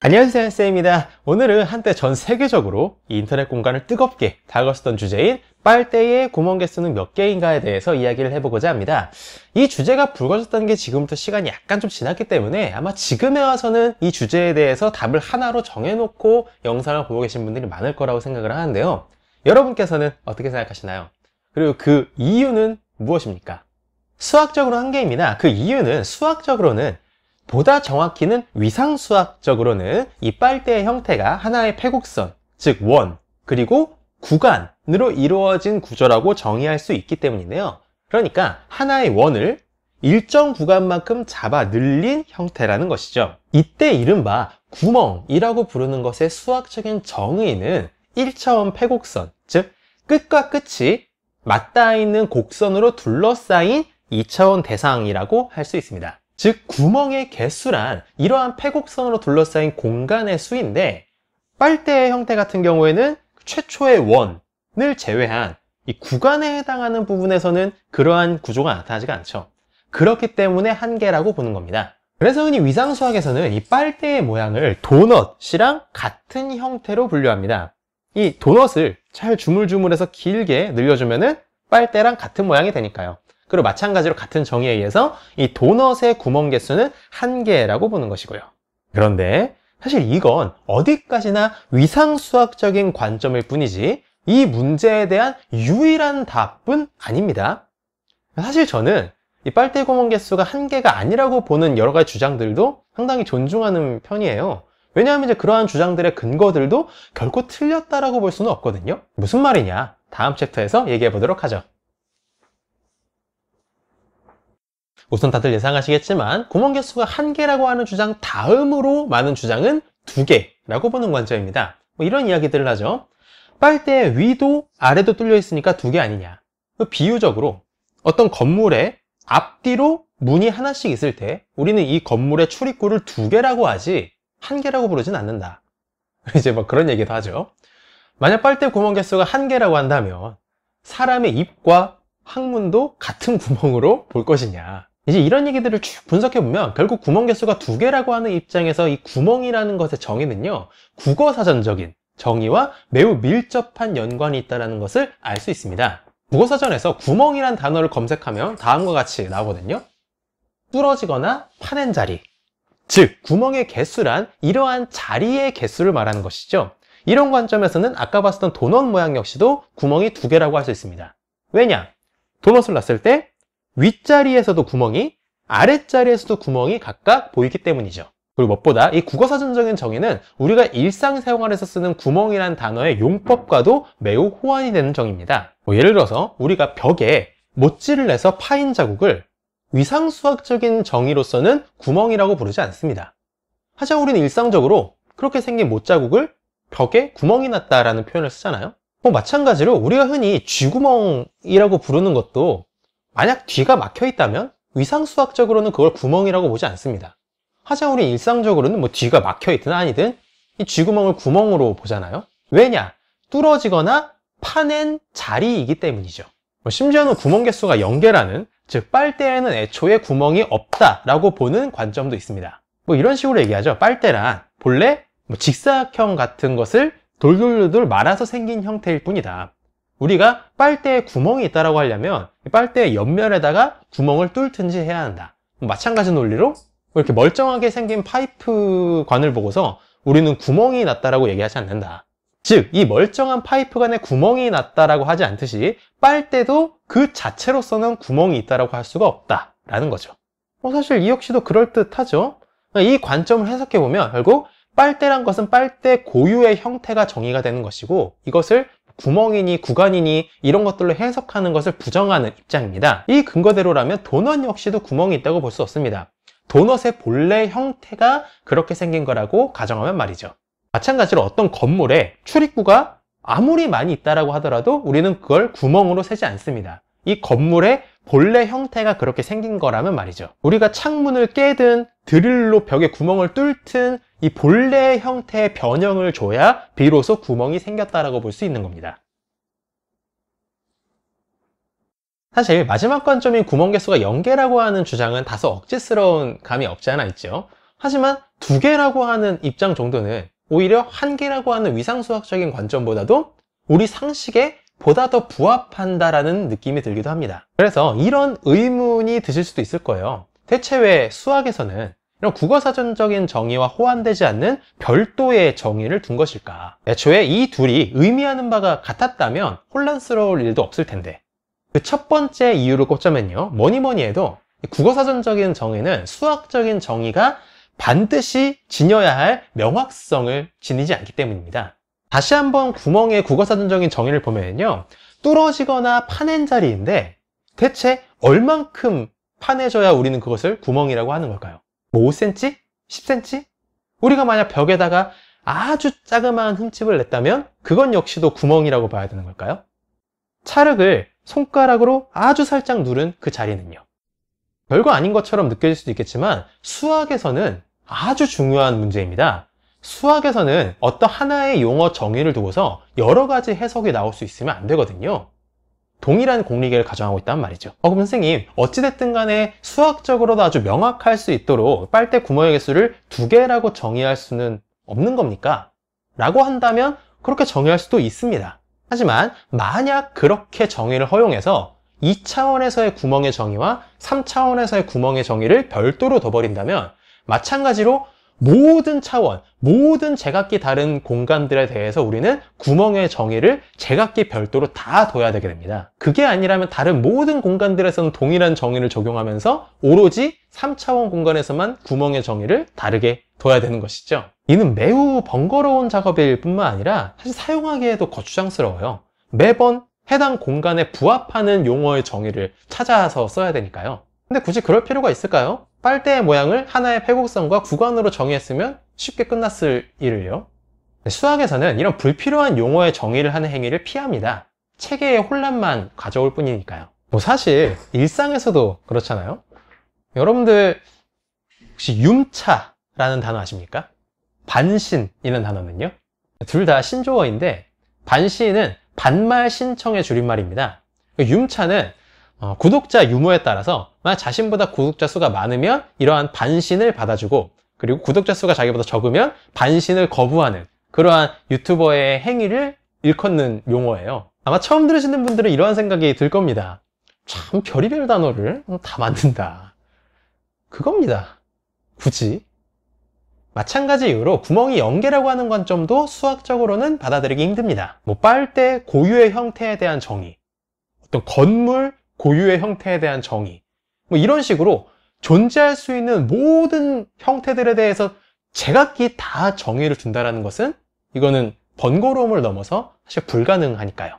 안녕하세요, 쌤입니다. 오늘은 한때 전 세계적으로 이 인터넷 공간을 뜨겁게 다뤘었던 주제인 빨대의 구멍 개수는 몇 개인가에 대해서 이야기를 해보고자 합니다. 이 주제가 불거졌다는 게 지금부터 시간이 약간 좀 지났기 때문에 아마 지금에 와서는 이 주제에 대해서 답을 하나로 정해놓고 영상을 보고 계신 분들이 많을 거라고 생각을 하는데요. 여러분께서는 어떻게 생각하시나요? 그리고 그 이유는 무엇입니까? 수학적으로 한 개입니다. 그 이유는 수학적으로는, 보다 정확히는 위상수학적으로는 이 빨대의 형태가 하나의 패곡선, 즉 원, 그리고 구간으로 이루어진 구조라고 정의할 수 있기 때문인데요. 그러니까 하나의 원을 일정 구간만큼 잡아 늘린 형태라는 것이죠. 이때 이른바 구멍이라고 부르는 것의 수학적인 정의는 1차원 패곡선, 즉 끝과 끝이 맞닿아 있는 곡선으로 둘러싸인 2차원 대상이라고 할 수 있습니다. 즉 구멍의 개수란 이러한 패곡선으로 둘러싸인 공간의 수인데, 빨대의 형태 같은 경우에는 최초의 원을 제외한 이 구간에 해당하는 부분에서는 그러한 구조가 나타나지가 않죠. 그렇기 때문에 한계라고 보는 겁니다. 그래서 흔히 위상수학에서는 이 빨대의 모양을 도넛이랑 같은 형태로 분류합니다. 이 도넛을 잘 주물주물해서 길게 늘려주면은 빨대랑 같은 모양이 되니까요. 그리고 마찬가지로 같은 정의에 의해서 이 도넛의 구멍 개수는 1개라고 보는 것이고요. 그런데 사실 이건 어디까지나 위상수학적인 관점일 뿐이지 이 문제에 대한 유일한 답은 아닙니다. 사실 저는 이 빨대 구멍 개수가 1개가 아니라고 보는 여러 가지 주장들도 상당히 존중하는 편이에요. 왜냐하면 이제 그러한 주장들의 근거들도 결코 틀렸다라고 볼 수는 없거든요. 무슨 말이냐? 다음 챕터에서 얘기해 보도록 하죠. 우선 다들 예상하시겠지만 구멍 개수가 1개라고 하는 주장 다음으로 많은 주장은 2개라고 보는 관점입니다. 이런 이야기들을 하죠. 빨대의 위도 아래도 뚫려 있으니까 2개 아니냐. 비유적으로 어떤 건물에 앞뒤로 문이 하나씩 있을 때 우리는 이 건물의 출입구를 2개라고 하지 1개라고 부르진 않는다. 이제 뭐 그런 얘기도 하죠. 만약 빨대 구멍 개수가 1개라고 한다면 사람의 입과 항문도 같은 구멍으로 볼 것이냐. 이제 이런 얘기들을 쭉 분석해보면 결국 구멍 개수가 2개라고 하는 입장에서 이 구멍이라는 것의 정의는요, 국어사전적인 정의와 매우 밀접한 연관이 있다는 것을 알 수 있습니다. 국어사전에서 구멍이란 단어를 검색하면 다음과 같이 나오거든요. 뚫어지거나 파낸 자리, 즉 구멍의 개수란 이러한 자리의 개수를 말하는 것이죠. 이런 관점에서는 아까 봤었던 도넛 모양 역시도 구멍이 2개라고 할 수 있습니다. 왜냐? 도넛을 놨을 때 윗자리에서도 구멍이, 아랫자리에서도 구멍이 각각 보이기 때문이죠. 그리고 무엇보다 이 국어사전적인 정의는 우리가 일상생활에서 쓰는 구멍이란 단어의 용법과도 매우 호환이 되는 정의입니다. 예를 들어서 우리가 벽에 못질을 내서 파인 자국을 위상수학적인 정의로서는 구멍이라고 부르지 않습니다. 하지만 우리는 일상적으로 그렇게 생긴 못자국을 벽에 구멍이 났다라는 표현을 쓰잖아요. 마찬가지로 우리가 흔히 쥐구멍이라고 부르는 것도 만약 뒤가 막혀 있다면 위상수학적으로는 그걸 구멍이라고 보지 않습니다. 하지만 우리 일상적으로는 뒤가 막혀 있든 아니든 이 쥐구멍을 구멍으로 보잖아요. 왜냐? 뚫어지거나 파낸 자리이기 때문이죠. 심지어는 구멍 개수가 0개라는, 즉 빨대에는 애초에 구멍이 없다라고 보는 관점도 있습니다. 이런 식으로 얘기하죠. 빨대란 본래 직사각형 같은 것을 돌돌돌 말아서 생긴 형태일 뿐이다. 우리가 빨대에 구멍이 있다고 하려면 빨대의 옆면에다가 구멍을 뚫든지 해야 한다. 마찬가지 논리로 이렇게 멀쩡하게 생긴 파이프관을 보고서 우리는 구멍이 났다라고 얘기하지 않는다. 즉, 이 멀쩡한 파이프관에 구멍이 났다라고 하지 않듯이 빨대도 그 자체로서는 구멍이 있다라고 할 수가 없다라는 거죠. 사실 이 역시도 그럴듯하죠. 이 관점을 해석해보면 결국 빨대란 것은 빨대 고유의 형태가 정의가 되는 것이고, 이것을 구멍이니 구간이니 이런 것들로 해석하는 것을 부정하는 입장입니다. 이 근거대로라면 도넛 역시도 구멍이 있다고 볼 수 없습니다. 도넛의 본래 형태가 그렇게 생긴 거라고 가정하면 말이죠. 마찬가지로 어떤 건물에 출입구가 아무리 많이 있다고 하더라도 우리는 그걸 구멍으로 세지 않습니다. 이 건물의 본래 형태가 그렇게 생긴 거라면 말이죠. 우리가 창문을 깨든 드릴로 벽에 구멍을 뚫든 이 본래 형태의 변형을 줘야 비로소 구멍이 생겼다라고 볼 수 있는 겁니다. 사실 마지막 관점인 구멍 개수가 0개라고 하는 주장은 다소 억지스러운 감이 없지 않아 있죠. 하지만 두 개라고 하는 입장 정도는 오히려 한 개라고 하는 위상수학적인 관점보다도 우리 상식에 보다 더 부합한다라는 느낌이 들기도 합니다. 그래서 이런 의문이 드실 수도 있을 거예요. 대체 왜 수학에서는 이런 국어사전적인 정의와 호환되지 않는 별도의 정의를 둔 것일까? 애초에 이 둘이 의미하는 바가 같았다면 혼란스러울 일도 없을 텐데, 그 첫 번째 이유를 꼽자면요, 뭐니 해도 국어사전적인 정의는 수학적인 정의가 반드시 지녀야 할 명확성을 지니지 않기 때문입니다. 다시 한번 구멍의 국어사전적인 정의를 보면요, 뚫어지거나 파낸 자리인데 대체 얼만큼 파내져야 우리는 그것을 구멍이라고 하는 걸까요? 뭐 5cm? 10cm? 우리가 만약 벽에다가 아주 자그마한 흠집을 냈다면 그건 역시도 구멍이라고 봐야 되는 걸까요? 찰흙을 손가락으로 아주 살짝 누른 그 자리는요, 별거 아닌 것처럼 느껴질 수도 있겠지만 수학에서는 아주 중요한 문제입니다. 수학에서는 어떤 하나의 용어 정의를 두고서 여러 가지 해석이 나올 수 있으면 안 되거든요. 동일한 공리계를 가정하고 있단 말이죠. 그럼 선생님, 어찌됐든 간에 수학적으로도 아주 명확할 수 있도록 빨대 구멍의 개수를 2개라고 정의할 수는 없는 겁니까? 라고 한다면 그렇게 정의할 수도 있습니다. 하지만 만약 그렇게 정의를 허용해서 2차원에서의 구멍의 정의와 3차원에서의 구멍의 정의를 별도로 둬버린다면 마찬가지로 모든 차원, 모든 제각기 다른 공간들에 대해서 우리는 구멍의 정의를 제각기 별도로 다 둬야 되게 됩니다. 그게 아니라면 다른 모든 공간들에서는 동일한 정의를 적용하면서 오로지 3차원 공간에서만 구멍의 정의를 다르게 둬야 되는 것이죠. 이는 매우 번거로운 작업일 뿐만 아니라 사실 사용하기에도 거추장스러워요. 매번 해당 공간에 부합하는 용어의 정의를 찾아서 써야 되니까요. 근데 굳이 그럴 필요가 있을까요? 빨대의 모양을 하나의 회곡선과 구간으로 정의했으면 쉽게 끝났을 일을요. 수학에서는 이런 불필요한 용어의 정의를 하는 행위를 피합니다. 체계의 혼란만 가져올 뿐이니까요. 뭐 사실 일상에서도 그렇잖아요. 여러분들 혹시 융차라는 단어 아십니까? 반신이라는 단어는요, 둘 다 신조어인데 반신은 반말 신청의 줄임말입니다. 융차는 구독자 유무에 따라서 만약 자신보다 구독자 수가 많으면 이러한 반신을 받아주고, 그리고 구독자 수가 자기보다 적으면 반신을 거부하는 그러한 유튜버의 행위를 일컫는 용어예요. 아마 처음 들으시는 분들은 이러한 생각이 들 겁니다. 참 별의별 단어를 다 만든다. 그겁니다. 굳이. 마찬가지 이유로 구멍이 0개라고 하는 관점도 수학적으로는 받아들이기 힘듭니다. 뭐 빨대 고유의 형태에 대한 정의, 어떤 건물 고유의 형태에 대한 정의, 뭐 이런 식으로 존재할 수 있는 모든 형태들에 대해서 제각기 다 정의를 둔다는 것은 이거는 번거로움을 넘어서 사실 불가능하니까요.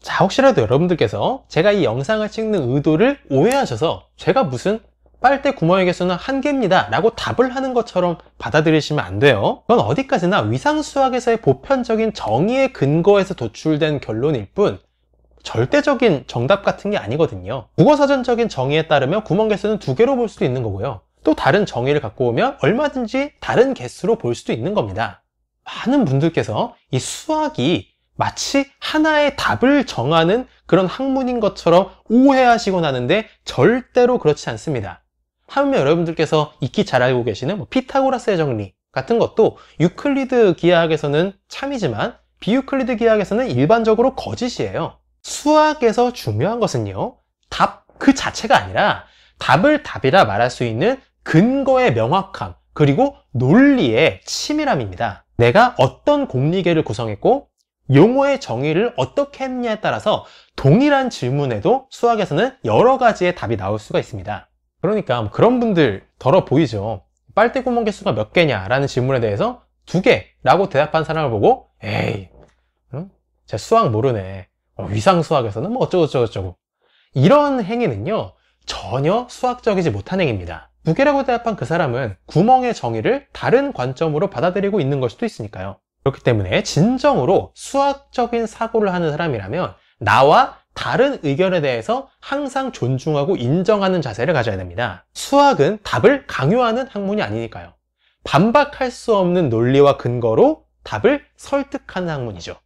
자, 혹시라도 여러분들께서 제가 이 영상을 찍는 의도를 오해하셔서 제가 무슨 빨대 구멍의 개수는 1개입니다 라고 답을 하는 것처럼 받아들이시면 안 돼요. 그건 어디까지나 위상수학에서의 보편적인 정의의 근거에서 도출된 결론일 뿐 절대적인 정답 같은 게 아니거든요. 국어사전적인 정의에 따르면 구멍 개수는 2개로 볼 수도 있는 거고요, 또 다른 정의를 갖고 오면 얼마든지 다른 개수로 볼 수도 있는 겁니다. 많은 분들께서 이 수학이 마치 하나의 답을 정하는 그런 학문인 것처럼 오해하시곤 하는데 절대로 그렇지 않습니다. 하물며 여러분들께서 익히 잘 알고 계시는 피타고라스의 정리 같은 것도 유클리드 기하학에서는 참이지만 비유클리드 기하학에서는 일반적으로 거짓이에요. 수학에서 중요한 것은요, 답 그 자체가 아니라 답을 답이라 말할 수 있는 근거의 명확함, 그리고 논리의 치밀함입니다. 내가 어떤 공리계를 구성했고 용어의 정의를 어떻게 했느냐에 따라서 동일한 질문에도 수학에서는 여러 가지의 답이 나올 수가 있습니다. 그러니까 그런 분들 덜어 보이죠. 빨대 구멍 개수가 몇 개냐 라는 질문에 대해서 2개라고 대답한 사람을 보고 에이, 쟤 수학 모르네, 위상수학에서는 뭐 어쩌고저쩌고, 이런 행위는요 전혀 수학적이지 못한 행위입니다. 2개라고 대답한 그 사람은 구멍의 정의를 다른 관점으로 받아들이고 있는 걸 수도 있으니까요. 그렇기 때문에 진정으로 수학적인 사고를 하는 사람이라면 나와 다른 의견에 대해서 항상 존중하고 인정하는 자세를 가져야 됩니다. 수학은 답을 강요하는 학문이 아니니까요. 반박할 수 없는 논리와 근거로 답을 설득하는 학문이죠.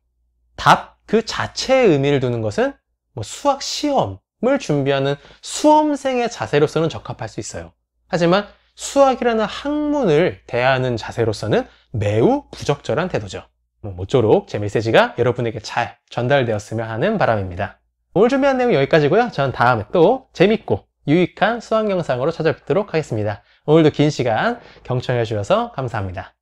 답 그 자체의 의미를 두는 것은 뭐 수학 시험, 준비하는 수험생의 자세로서는 적합할 수 있어요. 하지만 수학이라는 학문을 대하는 자세로서는 매우 부적절한 태도죠. 모쪼록 제 메시지가 여러분에게 잘 전달되었으면 하는 바람입니다. 오늘 준비한 내용 여기까지고요. 전 다음에 또 재밌고 유익한 수학 영상으로 찾아뵙도록 하겠습니다. 오늘도 긴 시간 경청해 주셔서 감사합니다.